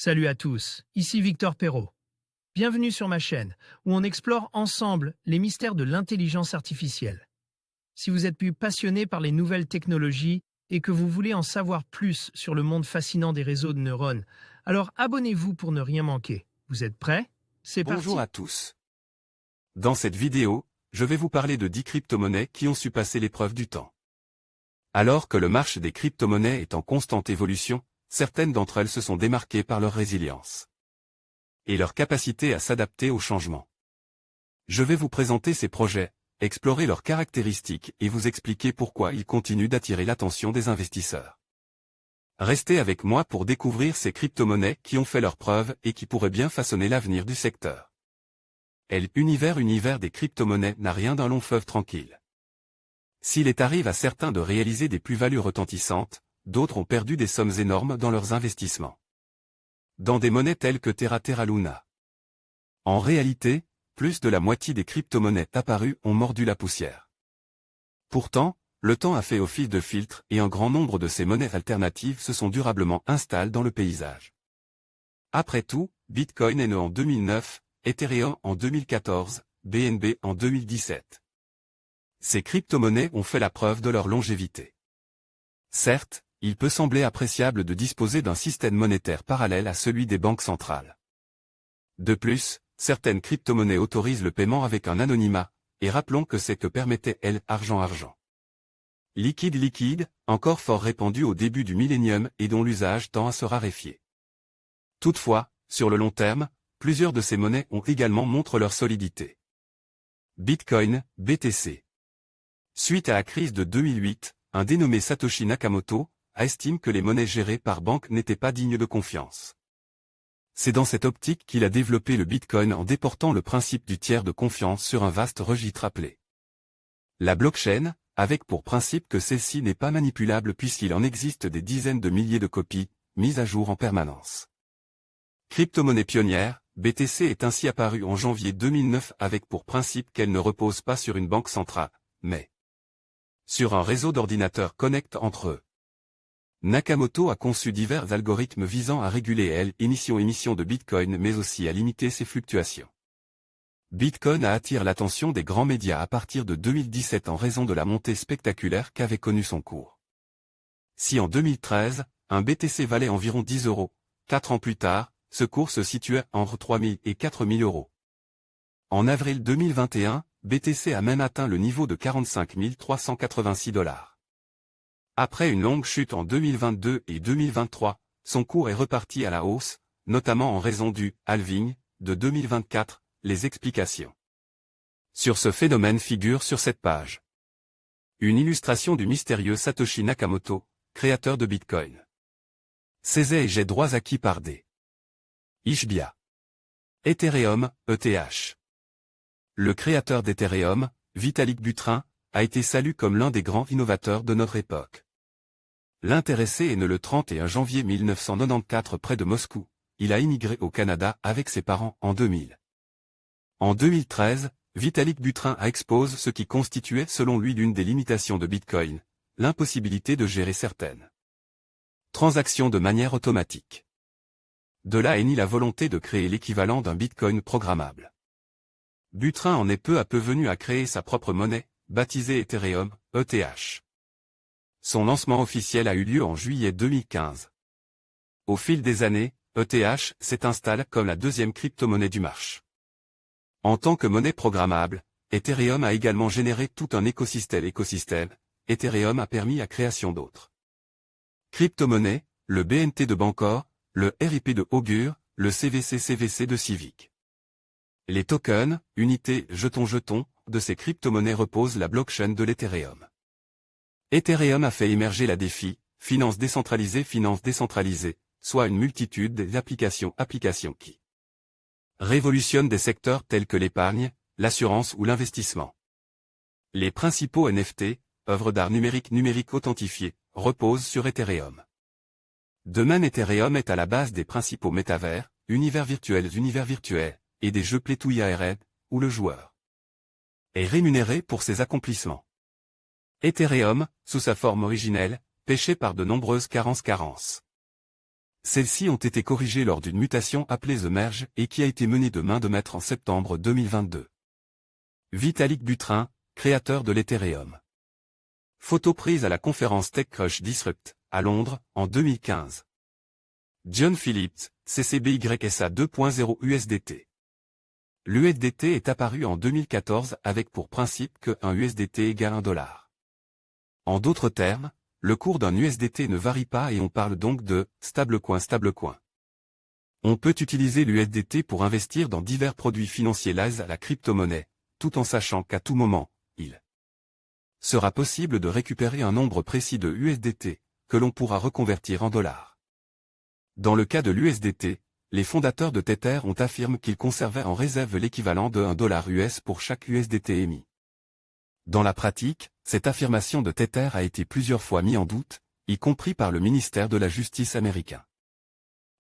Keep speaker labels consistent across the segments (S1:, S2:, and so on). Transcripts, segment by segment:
S1: Salut à tous, ici Victor Perrault. Bienvenue sur ma chaîne, où on explore ensemble les mystères de l'intelligence artificielle. Si vous êtes plus passionné par les nouvelles technologies et que vous voulez en savoir plus sur le monde fascinant des réseaux de neurones, alors abonnez-vous pour ne rien manquer. Vous êtes prêts? C'est parti.
S2: Bonjour à tous. Dans cette vidéo, je vais vous parler de 10 crypto-monnaies qui ont su passer l'épreuve du temps. Alors que le marché des crypto-monnaies est en constante évolution, certaines d'entre elles se sont démarquées par leur résilience et leur capacité à s'adapter aux changements. Je vais vous présenter ces projets, explorer leurs caractéristiques et vous expliquer pourquoi ils continuent d'attirer l'attention des investisseurs. Restez avec moi pour découvrir ces crypto-monnaies qui ont fait leurs preuves et qui pourraient bien façonner l'avenir du secteur. L'univers des crypto-monnaies n'a rien d'un long fleuve tranquille. S'il arrive à certains de réaliser des plus-values retentissantes, d'autres ont perdu des sommes énormes dans leurs investissements. Dans des monnaies telles que Terra Luna. En réalité, plus de la moitié des crypto-monnaies apparues ont mordu la poussière. Pourtant, le temps a fait office de filtre et un grand nombre de ces monnaies alternatives se sont durablement installées dans le paysage. Après tout, Bitcoin est né en 2009, Ethereum en 2014, BNB en 2017. Ces crypto-monnaies ont fait la preuve de leur longévité. Certes, il peut sembler appréciable de disposer d'un système monétaire parallèle à celui des banques centrales. De plus, certaines crypto-monnaies autorisent le paiement avec un anonymat, et rappelons que c'est que permettait argent. Liquide, encore fort répandu au début du millénium et dont l'usage tend à se raréfier. Toutefois, sur le long terme, plusieurs de ces monnaies ont également montré leur solidité. Bitcoin, BTC. Suite à la crise de 2008, un dénommé Satoshi Nakamoto estime que les monnaies gérées par banque n'étaient pas dignes de confiance. C'est dans cette optique qu'il a développé le Bitcoin en déportant le principe du tiers de confiance sur un vaste registre appelé la blockchain, avec pour principe que celle-ci n'est pas manipulable puisqu'il en existe des dizaines de milliers de copies, mises à jour en permanence. Crypto-monnaie pionnière, BTC est ainsi apparue en janvier 2009 avec pour principe qu'elle ne repose pas sur une banque centrale, mais sur un réseau d'ordinateurs connectés entre eux. Nakamoto a conçu divers algorithmes visant à réguler l'émission de Bitcoin mais aussi à limiter ses fluctuations. Bitcoin attire l'attention des grands médias à partir de 2017 en raison de la montée spectaculaire qu'avait connue son cours. Si en 2013, un BTC valait environ 10 €, 4 ans plus tard, ce cours se situait entre 3 000 et 4 000 €. En avril 2021, BTC a même atteint le niveau de 45 386 $. Après une longue chute en 2022 et 2023, son cours est reparti à la hausse, notamment en raison du « halving » de 2024, les explications sur ce phénomène figurent sur cette page. Une illustration du mystérieux Satoshi Nakamoto, créateur de Bitcoin. César et j'ai droits acquis par des Ishbia. Ethereum, ETH. Le créateur d'Ethereum, Vitalik Buterin, a été salué comme l'un des grands innovateurs de notre époque. L'intéressé est né le 31 janvier 1994 près de Moscou. Il a immigré au Canada avec ses parents en 2000. En 2013, Vitalik Buterin a exposé ce qui constituait selon lui l'une des limitations de Bitcoin, l'impossibilité de gérer certaines transactions de manière automatique. De là est née la volonté de créer l'équivalent d'un Bitcoin programmable. Buterin en est peu à peu venu à créer sa propre monnaie, baptisée Ethereum, ETH. Son lancement officiel a eu lieu en juillet 2015. Au fil des années, ETH s'est installé comme la deuxième crypto-monnaie du marché. En tant que monnaie programmable, Ethereum a également généré tout un écosystème. Ethereum a permis la création d'autres crypto-monnaies, le BNT de Bancor, le RIP de Augur, le CVC de Civic. Les tokens, unités, jetons de ces crypto-monnaies reposent la blockchain de l'Ethereum. Ethereum a fait émerger la DeFi, finance décentralisée, soit une multitude d'applications qui révolutionnent des secteurs tels que l'épargne, l'assurance ou l'investissement. Les principaux NFT, œuvres d'art numérique authentifiées, reposent sur Ethereum. De même Ethereum est à la base des principaux métavers, univers virtuels, et des jeux Play to Earn, où le joueur est rémunéré pour ses accomplissements. Ethereum, sous sa forme originelle, péchait par de nombreuses carences. Celles-ci ont été corrigées lors d'une mutation appelée The Merge et qui a été menée de main de maître en septembre 2022. Vitalik Buterin, créateur de l'Ethereum. Photo prise à la conférence TechCrunch Disrupt, à Londres, en 2015. John Phillips, CCBYSA 2.0 USDT. L'USDT est apparu en 2014 avec pour principe que un USDT égale $1. En d'autres termes, le cours d'un USDT ne varie pas et on parle donc de stablecoin. On peut utiliser l'USDT pour investir dans divers produits financiers liés à la crypto-monnaie, tout en sachant qu'à tout moment, il sera possible de récupérer un nombre précis de USDT, que l'on pourra reconvertir en dollars. Dans le cas de l'USDT, les fondateurs de Tether ont affirmé qu'ils conservaient en réserve l'équivalent de $1 US pour chaque USDT émis. Dans la pratique, cette affirmation de Tether a été plusieurs fois mise en doute, y compris par le ministère de la Justice américain.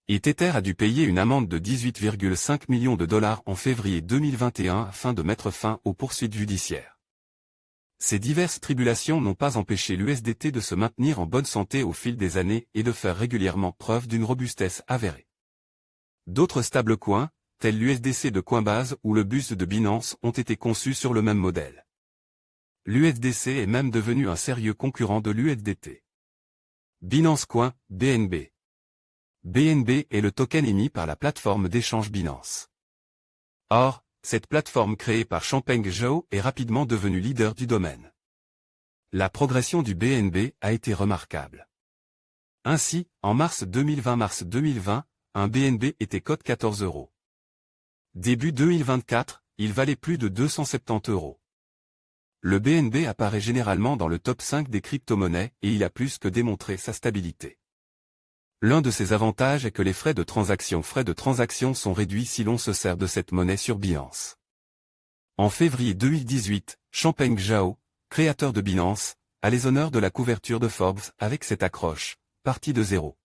S2: Et Tether a dû payer une amende de $18,5 millions en février 2021 afin de mettre fin aux poursuites judiciaires. Ces diverses tribulations n'ont pas empêché l'USDT de se maintenir en bonne santé au fil des années et de faire régulièrement preuve d'une robustesse avérée. D'autres stablecoins, tels l'USDC de Coinbase ou le BUSD de Binance ont été conçus sur le même modèle. L'USDC est même devenu un sérieux concurrent de l'USDT. Binance Coin, BNB. BNB est le token émis par la plateforme d'échange Binance. Or, cette plateforme créée par Changpeng Zhao est rapidement devenue leader du domaine. La progression du BNB a été remarquable. Ainsi, en mars 2020, un BNB était cote 14 €. Début 2024, il valait plus de 270 €. Le BNB apparaît généralement dans le top 5 des crypto-monnaies et il a plus que démontré sa stabilité. L'un de ses avantages est que les frais de transaction sont réduits si l'on se sert de cette monnaie sur Binance. En février 2018, Changpeng Zhao, créateur de Binance, a les honneurs de la couverture de Forbes avec cette accroche, partie de zéro.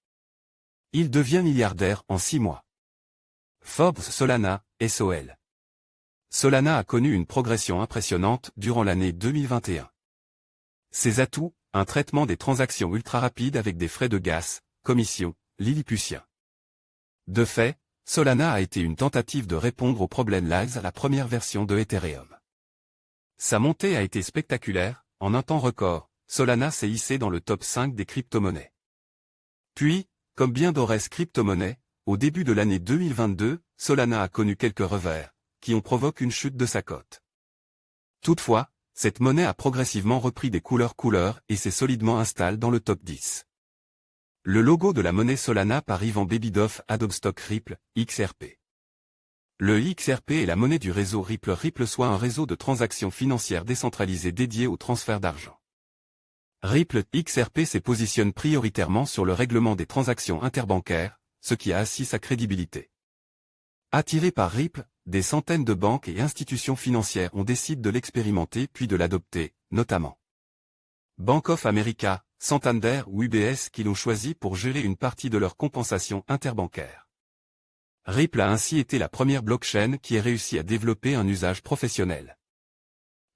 S2: Il devient milliardaire en 6 mois. Forbes Solana, SOL. Solana a connu une progression impressionnante durant l'année 2021. Ses atouts, un traitement des transactions ultra rapides avec des frais de gaz, commission, lilliputien. De fait, Solana a été une tentative de répondre aux problèmes liés à la première version de Ethereum. Sa montée a été spectaculaire, en un temps record, Solana s'est hissé dans le top 5 des crypto-monnaies. Puis, comme bien d'autres crypto-monnaies, au début de l'année 2022, Solana a connu quelques revers, qui ont provoqué une chute de sa cote. Toutefois, cette monnaie a progressivement repris des couleurs et s'est solidement installée dans le top 10. Le logo de la monnaie Solana par Ivan Babydoff Adobe Stock Ripple, XRP. Le XRP est la monnaie du réseau Ripple. Ripple soit un réseau de transactions financières décentralisées dédié au transfert d'argent. Ripple XRP se positionne prioritairement sur le règlement des transactions interbancaires, ce qui a assis sa crédibilité. Attirés par Ripple, des centaines de banques et institutions financières ont décidé de l'expérimenter puis de l'adopter, notamment Bank of America, Santander ou UBS qui l'ont choisi pour gérer une partie de leur compensation interbancaire. Ripple a ainsi été la première blockchain qui ait réussi à développer un usage professionnel.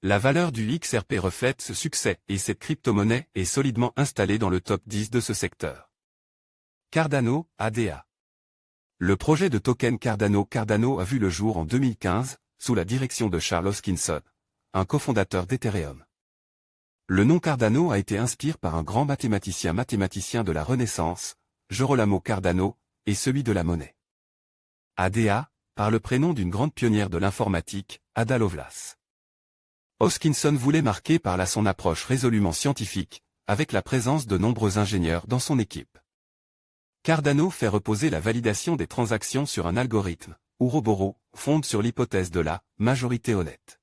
S2: La valeur du XRP reflète ce succès et cette crypto-monnaie est solidement installée dans le top 10 de ce secteur. Cardano, ADA. Le projet de token Cardano a vu le jour en 2015, sous la direction de Charles Hoskinson, un cofondateur d'Ethereum. Le nom Cardano a été inspiré par un grand mathématicien de la Renaissance, Gerolamo Cardano, et celui de la monnaie. ADA, par le prénom d'une grande pionnière de l'informatique, Ada Lovelace. Hoskinson voulait marquer par là son approche résolument scientifique, avec la présence de nombreux ingénieurs dans son équipe. Cardano fait reposer la validation des transactions sur un algorithme, Ouroboros, fonde sur l'hypothèse de la majorité honnête.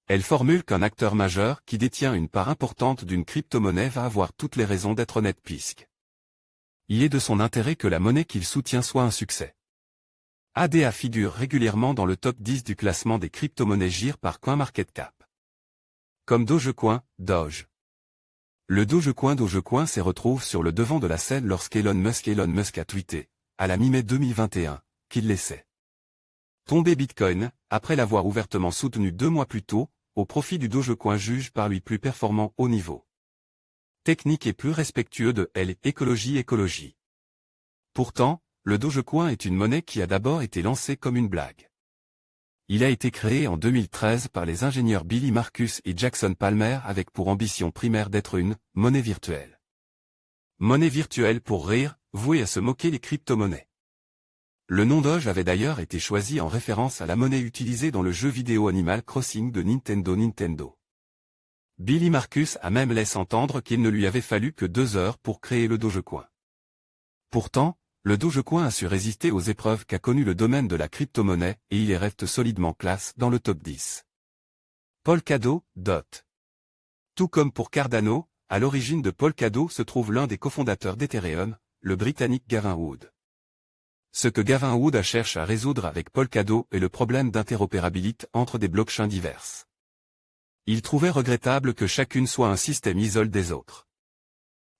S2: Elle formule qu'un acteur majeur qui détient une part importante d'une crypto-monnaie va avoir toutes les raisons d'être honnête puisque il est de son intérêt que la monnaie qu'il soutient soit un succès. ADA figure régulièrement dans le top 10 du classement des crypto-monnaies gérées par CoinMarketCap. Comme Dogecoin, Doge. Le Dogecoin s'y retrouve sur le devant de la scène lorsqu'Elon Musk a tweeté, à la mi-mai 2021, qu'il laissait tomber Bitcoin, après l'avoir ouvertement soutenu 2 mois plus tôt, au profit du Dogecoin juge par lui plus performant au niveau technique et plus respectueux de l'écologie. Pourtant, le Dogecoin est une monnaie qui a d'abord été lancée comme une blague. Il a été créé en 2013 par les ingénieurs Billy Marcus et Jackson Palmer avec pour ambition primaire d'être une « monnaie virtuelle ». Monnaie virtuelle pour rire, vouée à se moquer les crypto-monnaies. Le nom Doge avait d'ailleurs été choisi en référence à la monnaie utilisée dans le jeu vidéo Animal Crossing de Nintendo. Billy Marcus a même laissé entendre qu'il ne lui avait fallu que 2 heures pour créer le Dogecoin. Pourtant, le Dogecoin a su résister aux épreuves qu'a connues le domaine de la crypto-monnaie et il est reste solidement classe dans le top 10. Polkadot, DOT. Tout comme pour Cardano, à l'origine de Polkadot se trouve l'un des cofondateurs d'Ethereum, le Britannique Gavin Wood. Ce que Gavin Wood cherche à résoudre avec Polkadot est le problème d'interopérabilité entre des blockchains diverses. Il trouvait regrettable que chacune soit un système isolé des autres.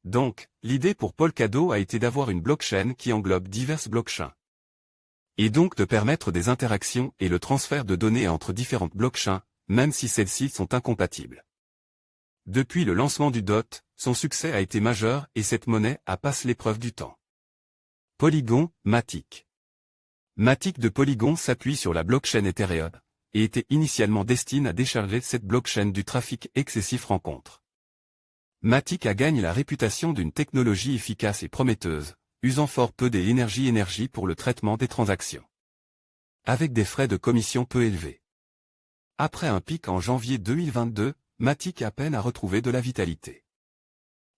S2: Donc, l'idée pour Polkadot a été d'avoir une blockchain qui englobe diverses blockchains. Et donc de permettre des interactions et le transfert de données entre différentes blockchains, même si celles-ci sont incompatibles. Depuis le lancement du DOT, son succès a été majeur et cette monnaie a passé l'épreuve du temps. Polygon, Matic. Matic de Polygon s'appuie sur la blockchain Ethereum, et était initialement destiné à décharger cette blockchain du trafic excessif rencontre. Matic a gagné la réputation d'une technologie efficace et prometteuse, usant fort peu d'énergie pour le traitement des transactions. Avec des frais de commission peu élevés. Après un pic en janvier 2022, Matic a peine à retrouver de la vitalité.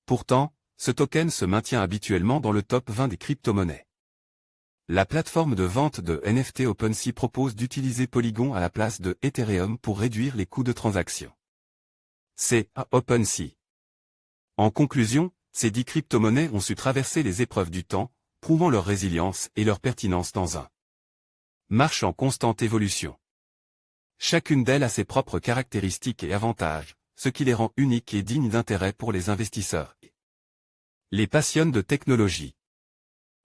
S2: Pourtant, ce token se maintient habituellement dans le top 20 des crypto-monnaies. La plateforme de vente de NFT OpenSea propose d'utiliser Polygon à la place de Ethereum pour réduire les coûts de transaction. C'est OpenSea. En conclusion, ces 10 crypto-monnaies ont su traverser les épreuves du temps, prouvant leur résilience et leur pertinence dans un marché en constante évolution. Chacune d'elles a ses propres caractéristiques et avantages, ce qui les rend uniques et dignes d'intérêt pour les investisseurs. Les passionnés de technologie.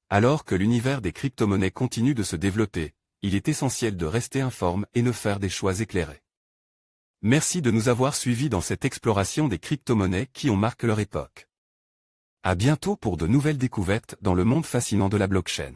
S2: Alors que l'univers des crypto-monnaies continue de se développer, il est essentiel de rester informé et de faire des choix éclairés. Merci de nous avoir suivis dans cette exploration des crypto-monnaies qui ont marqué leur époque. À bientôt pour de nouvelles découvertes dans le monde fascinant de la blockchain.